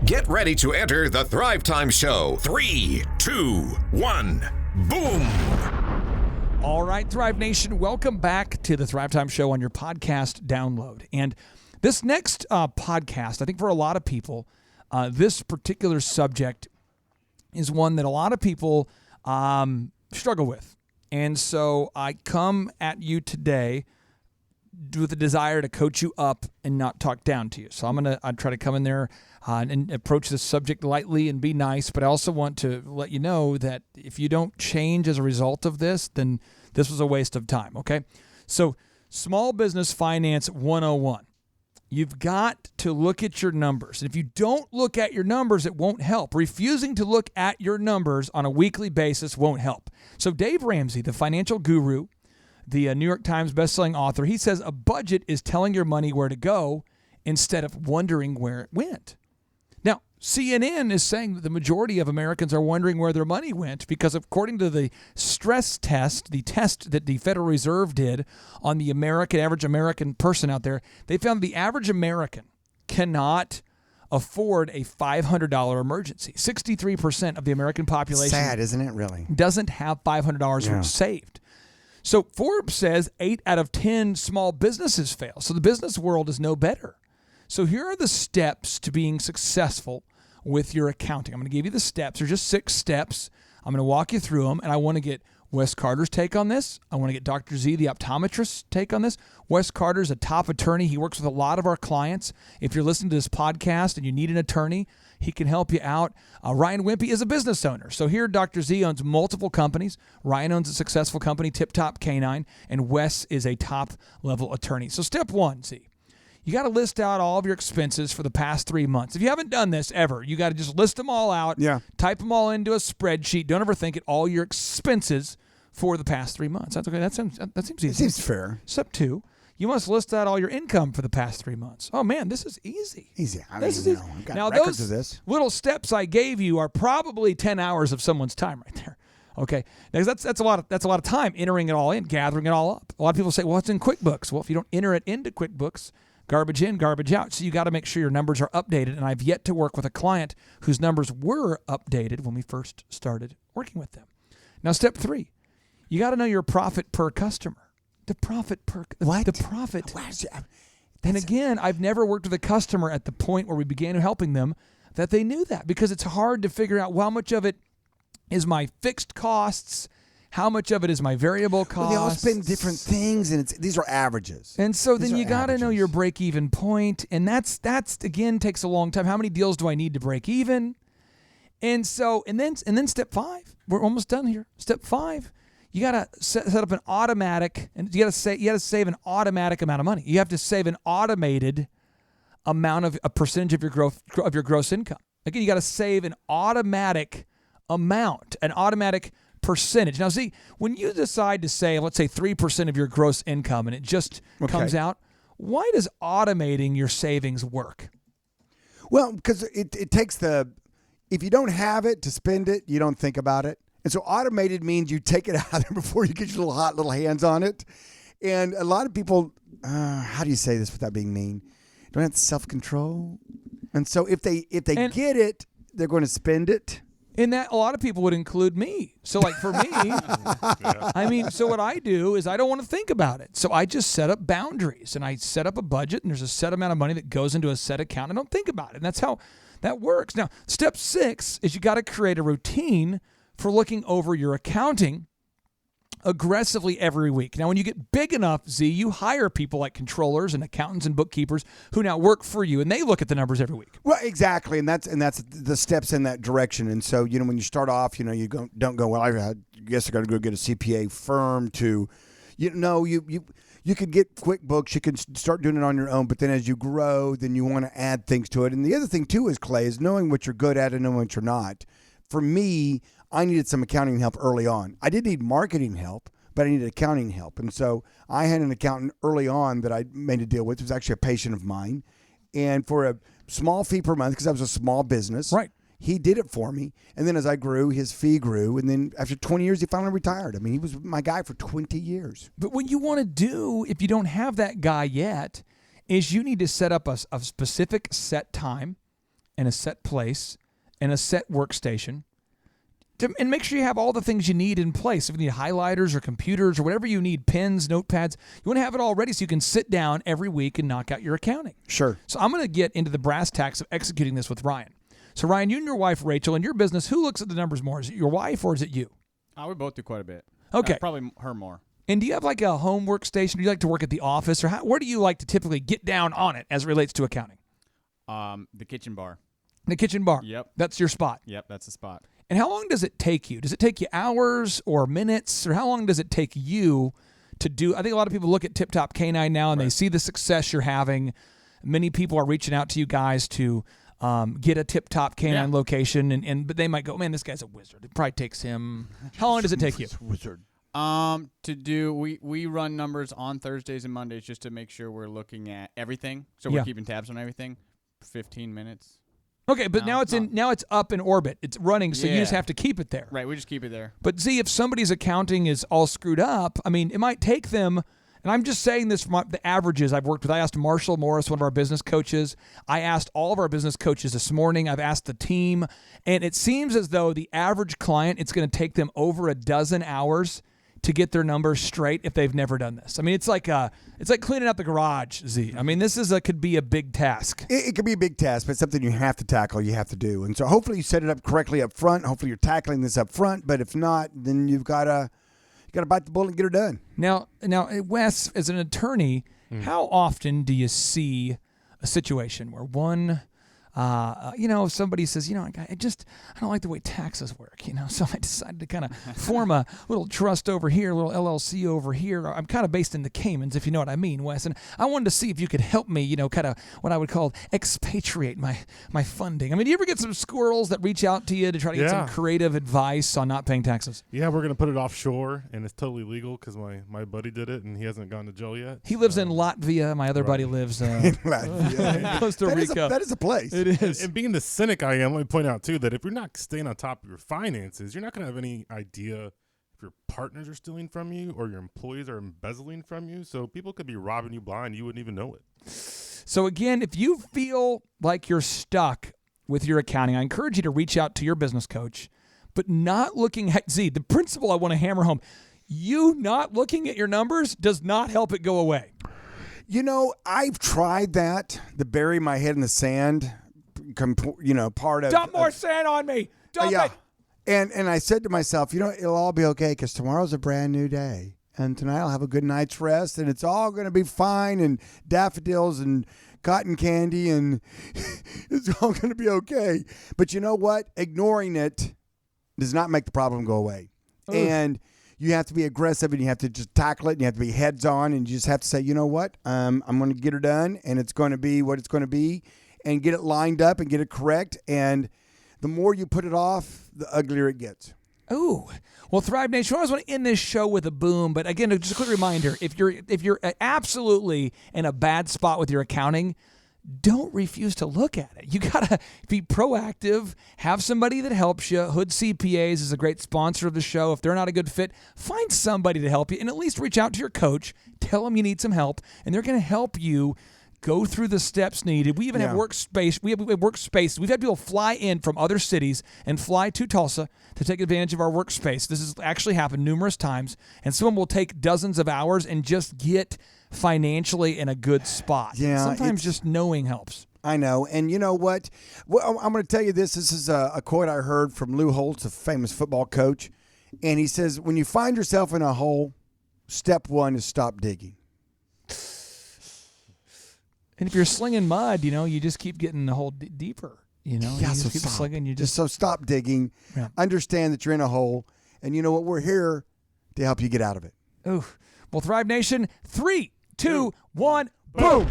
Get ready to enter the Thrivetime Show. 3, 2, 1, boom. All right, Thrive Nation, welcome back to the Thrivetime Show on your podcast download. And this next podcast, I think for a lot of people, this particular subject is one that a lot of people struggle with. And so I come at you today with a desire to coach you up and not talk down to you. So I try to come in there and approach this subject lightly and be nice, but I also want to let you know that if you don't change as a result of this, then this was a waste of time, okay? So Small Business Finance 101. You've got to look at your numbers. If you don't look at your numbers, it won't help. Refusing to look at your numbers on a weekly basis won't help. So Dave Ramsey, the financial guru, the New York Times bestselling author, he says a budget is telling your money where to go instead of wondering where it went. Now, CNN is saying that the majority of Americans are wondering where their money went because according to the stress test, the test that the Federal Reserve did on the average American person out there, they found the average American cannot afford a $500 emergency. 63% of the American population, sad, isn't it, really, doesn't have $500 saved. So Forbes says 8 out of 10 small businesses fail. So the business world is no better. So here are the steps to being successful with your accounting. I'm going to give you the steps. They're just 6 steps. I'm going to walk you through them, and I want to get Wes Carter's take on this. I want to get Dr. Z, the optometrist's take on this. Wes Carter's a top attorney. He works with a lot of our clients. If you're listening to this podcast and you need an attorney, he can help you out. Ryan Wimpy is a business owner. So here, Dr. Z owns multiple companies. Ryan owns a successful company, Tip Top Canine, and Wes is a top-level attorney. So step 1, Z. You got to list out all of your expenses for the past 3 months. If you haven't done this ever, you got to just list them all out. Yeah. Type them all into a spreadsheet. Don't overthink it. All your expenses for the past 3 months. That's okay. That seems easy. It seems fair. Step 2, you must list out all your income for the past 3 months. Oh man, this is easy. Easy. This is easy. I've got now records those of this. little steps I gave you are probably 10 hours of someone's time right there. Okay, because that's a lot of time entering it all in, gathering it all up. A lot of people say, well, it's in QuickBooks. Well, if you don't enter it into QuickBooks, garbage in, garbage out. So you got to make sure your numbers are updated. And I've yet to work with a client whose numbers were updated when we first started working with them. Now, step 3, you got to know your profit per customer. The profit per what? The profit. And again, I've never worked with a customer at the point where we began helping them that they knew that, because it's hard to figure out how much of it is my fixed costs, how much of it is my variable costs. Well, they all spend different things, and these are averages. And so then you got to know your break-even point, and that's again takes a long time. How many deals do I need to break even? And so and then step 5, we're almost done here. Step 5, you got to set up an automatic, and you got to save an automatic amount of money. You have to save an automated amount of a percentage of your gross income. Again, you got to save an automatic amount, an automatic percentage. Now, see, when you decide to save, let's say 3% of your gross income, and it just comes out, why does automating your savings work? Well, because it takes if you don't have it to spend it, you don't think about it. And so automated means you take it out there before you get your little hot little hands on it. And a lot of people, how do you say this without being mean? Don't have self-control. And so if they get it, they're going to spend it. And that a lot of people would include me. So like for me, I mean, so what I do is I don't want to think about it. So I just set up boundaries, and I set up a budget, and there's a set amount of money that goes into a set account. I don't think about it. And that's how that works. Now, step 6 is you got to create a routine for looking over your accounting aggressively every week. Now, when you get big enough, Z, you hire people like controllers and accountants and bookkeepers who now work for you, and they look at the numbers every week. Well, exactly, and that's the steps in that direction. And so, when you start off, you don't go, well, I guess I got to go get a CPA firm to, you could get QuickBooks, you can start doing it on your own, but then as you grow, then you want to add things to it. And the other thing too is, Clay, is knowing what you're good at and knowing what you're not. For me, I needed some accounting help early on. I did need marketing help, but I needed accounting help. And so I had an accountant early on that I made a deal with. It was actually a patient of mine. And for a small fee per month, because I was a small business, right, he did it for me. And then as I grew, his fee grew. And then after 20 years, he finally retired. I mean, he was my guy for 20 years. But what you want to do, if you don't have that guy yet, is you need to set up a specific set time and a set place and a set workstation. And make sure you have all the things you need in place. If you need highlighters or computers or whatever you need, pens, notepads, you want to have it all ready so you can sit down every week and knock out your accounting. Sure. So I'm going to get into the brass tacks of executing this with Ryan. So Ryan, you and your wife, Rachel, in your business, who looks at the numbers more? Is it your wife or is it you? We both do quite a bit. Okay. Probably her more. And do you have like a home workstation? Do you like to work at the office? Or where do you like to typically get down on it as it relates to accounting? The kitchen bar. The kitchen bar. Yep. That's your spot. Yep, that's the spot. And how long does it take you? Does it take you hours or minutes? Or how long does it take you to do? I think a lot of people look at Tip Top Canine now and they see the success you're having. Many people are reaching out to you guys to get a Tip Top Canine location. But they might go, man, this guy's a wizard. It probably takes him. How long does it take you? Wizard. We run numbers on Thursdays and Mondays just to make sure we're looking at everything. So we're keeping tabs on everything. 15 minutes. Okay, but now it's up in orbit. It's running, so you just Yeah. have to keep it there. Right, we just keep it there. But see, if somebody's accounting is all screwed up, I mean, it might take them, and I'm just saying this from the averages I've worked with. I asked Marshall Morris, one of our business coaches. I asked all of our business coaches this morning. I've asked the team, and it seems as though the average client, it's going to take them over a dozen hours to get their numbers straight if they've never done this. I mean, it's like cleaning out the garage, Z. I mean, this could be a big task. It could be a big task, but it's something you have to tackle, you have to do. And so hopefully you set it up correctly up front. Hopefully you're tackling this up front. But if not, then you've got to bite the bullet and get her done. Now, Wes, as an attorney, how often do you see a situation where one, if somebody says, I don't like the way taxes work, so I decided to kind of form a little trust over here, a little LLC over here. I'm kind of based in the Caymans, if you know what I mean, Wes, and I wanted to see if you could help me, kind of what I would call expatriate my funding. I mean, do you ever get some squirrels that reach out to you to try to get some creative advice on not paying taxes? Yeah, we're going to put it offshore, and it's totally legal because my buddy did it, and he hasn't gone to jail yet. He lives in Latvia. My other buddy lives in Costa Rica. That is a place. It is. And being the cynic I am, let me point out, too, that if you're not staying on top of your finances, you're not going to have any idea if your partners are stealing from you or your employees are embezzling from you. So people could be robbing you blind. You wouldn't even know it. So, again, if you feel like you're stuck with your accounting, I encourage you to reach out to your business coach, but not looking at the principle I want to hammer home. You not looking at your numbers does not help it go away. I've tried that, to bury my head in the sand. Part of Dump more sand on me. Dump it. And I said to myself, it'll all be okay because tomorrow's a brand new day. And tonight I'll have a good night's rest and it's all going to be fine and daffodils and cotton candy and it's all going to be okay. But you know what? Ignoring it does not make the problem go away. Oof. And you have to be aggressive and you have to just tackle it and you have to be heads on and you just have to say, you know what? I'm going to get her done and it's going to be what it's going to be. And get it lined up and get it correct. And the more you put it off, the uglier it gets. Ooh. Well, Thrive Nation, I always want to end this show with a boom. But again, just a quick reminder, if you're absolutely in a bad spot with your accounting, don't refuse to look at it. You got to be proactive, have somebody that helps you. Hood CPAs is a great sponsor of the show. If they're not a good fit, find somebody to help you and at least reach out to your coach. Tell them you need some help, and they're going to help you go through the steps needed. We even have workspace. We have workspace. We've had people fly in from other cities and fly to Tulsa to take advantage of our workspace. This has actually happened numerous times, and someone will take dozens of hours and just get financially in a good spot. Yeah, sometimes just knowing helps. I know. And you know what? Well, I'm going to tell you this. This is a quote I heard from Lou Holtz, a famous football coach. And he says, when you find yourself in a hole, step one is stop digging. And if you're slinging mud, you just keep getting the hole deeper. You just keep slinging. So stop digging. Yeah. Understand that you're in a hole, and you know what? We're here to help you get out of it. Ooh. Well, Thrive Nation, 3, 2, 1, boom.